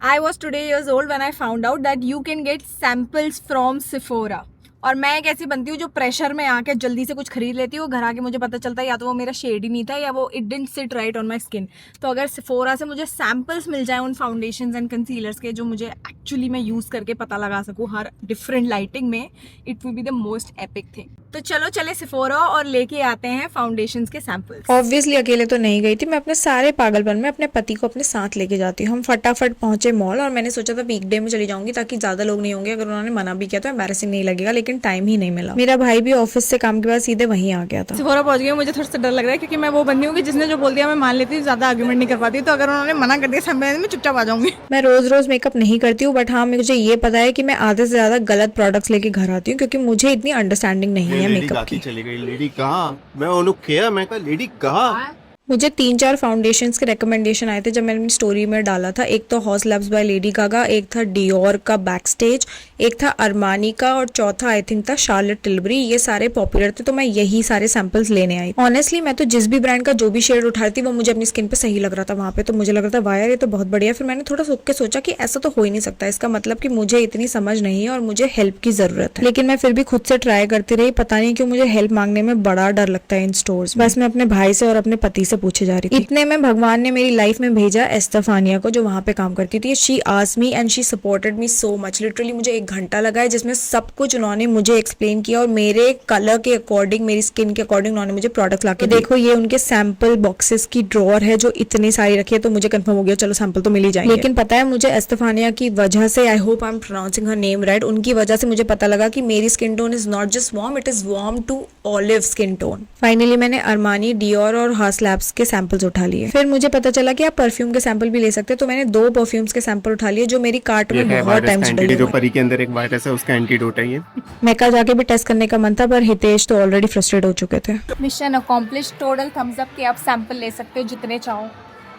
I was today years old when I found out that you can get samples from Sephora. और मैं एक ऐसी बनती हूँ जो प्रेशर में आके जल्दी से कुछ खरीद लेती हूँ, घर आके मुझे पता चलता है या तो वो मेरा शेड ही नहीं था या वो it didn't sit right on my skin. तो अगर सेफोरा से मुझे सैम्पल्स मिल जाए उन फाउंडेशंस एंड कंसीलर्स के जो मुझे एक्चुअली मैं यूज़ करके पता लगा सकूँ हर डिफरेंट लाइटिंग में, it will be the most epic thing. तो चलो चले सेफोरा और लेके आते हैं फाउंडेशंस के सैम्पल्स। ऑब्वियसली अकेले तो नहीं गई थी मैं, अपने सारे पागलपन में अपने पति को अपने साथ लेके जाती हूँ। हम फटाफट पहुंचे मॉल और मैंने सोचा था वीकडे में चली जाऊंगी ताकि ज्यादा लोग नहीं होंगे। अगर उन्होंने मना भी किया तो एम्बैरेसिंग नहीं लगेगा, लेकिन टाइम ही नहीं मिला। मेरा भाई भी ऑफिस से काम के बाद सीधे वहीं आ गया था। सेफोरा पहुंच गई। मुझे थोड़ा सा डर लग रहा है क्योंकि मैं वो बंदी हूँ कि जिसने जो बोल दिया मैं मान लेती हूँ, ज्यादा आर्गुमेंट नहीं कर पाती। तो अगर उन्होंने मना कर दिया सामने में चुपचाप आ जाऊंगी। मैं रोज रोज मेकअप नहीं करती हूँ, बट हाँ मुझे ये पता है कि मैं आधे से ज्यादा गलत प्रोडक्ट्स लेके घर आती हूँ क्योंकि मुझे इतनी अंडरस्टैंडिंग नहीं है मेकअप की। चली गई लेडी कहाँ? मैं उन्हें किया, मैं कहा लेडी कहाँ? मुझे 3-4 फाउंडेशंस के रिकमेंडेशन आए थे जब मैंने अपनी स्टोरी में डाला था। एक तो Haus Labs by Lady Gaga, एक था डियोर का बैकस्टेज, एक था अरमानी का और चौथा आई थिंक था शार्लेट टिल्बरी। ये सारे पॉपुलर थे तो मैं यही सारे सैंपल्स लेने आई। ऑनेस्टली मैं तो जिस भी ब्रांड का जो भी शेड उठा रही थी वो मुझे अपनी स्किन पे सही लग रहा था वहां पे, तो मुझे लग रहा था वाह यार ये तो बहुत बढ़िया। फिर मैंने थोड़ा सोच के सोचा कि ऐसा तो हो ही नहीं सकता, इसका मतलब कि मुझे इतनी समझ नहीं है और मुझे हेल्प की जरूरत है। लेकिन मैं फिर भी खुद से ट्राई करती रही। पता नहीं क्यों मुझे हेल्प मांगने में बड़ा डर लगता है इन स्टोर्स। बस मैं अपने भाई से और अपने पति से पूछे जा रही थी। इतने में भगवान ने मेरी लाइफ में भेजा एस्तेफानिया को जो वहां पे काम करती थी। She asked me and she supported me so much. Literally मुझे 1 घंटा लगा है जिसमें सब कुछ उन्होंने मुझे एक्सप्लेन किया और मेरे कलर के अकॉर्डिंग, मेरी स्किन के अकॉर्डिंग उन्होंने मुझे प्रोडक्ट लाके देखो। ये उनके सैंपल बॉक्सेस की ड्रॉर है जो इतनी सारी रखी है, तो मुझे कंफर्म हो गया चलो सैंपल तो मिल ही जाएंगे। लेकिन पता है मुझे एस्तेफानिया की वजह से, I hope I am pronouncing her name right, उनकी वजह से मुझे पता लगा कि मेरी skin tone is not just warm, it is warm to olive skin tone. Finally मैंने अरमानी, डियोर और हॉस लैब्स के सैंपल्स उठा लिए। फिर मुझे पता चला कि आप परफ्यूम के सैंपल भी ले सकते हैं, तो मैंने 2 परफ्यूम्स के सैंपल उठा लिए जो मेरी कार्ट में बहुत टाइम से डले जो हुए। परी के अंदर एक वायरस है उसका एंटीडोट है ये। मेका जाके भी टेस्ट करने का मन था पर हितेश तो ऑलरेडी फ्रस्ट्रेट हो चुके थे। Mission accomplish. Total thumbs up के आप सैंपल ले सकते हो जितने चाहो।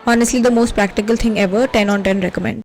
Honestly, the most practical thing ever, 10 on 10 recommend.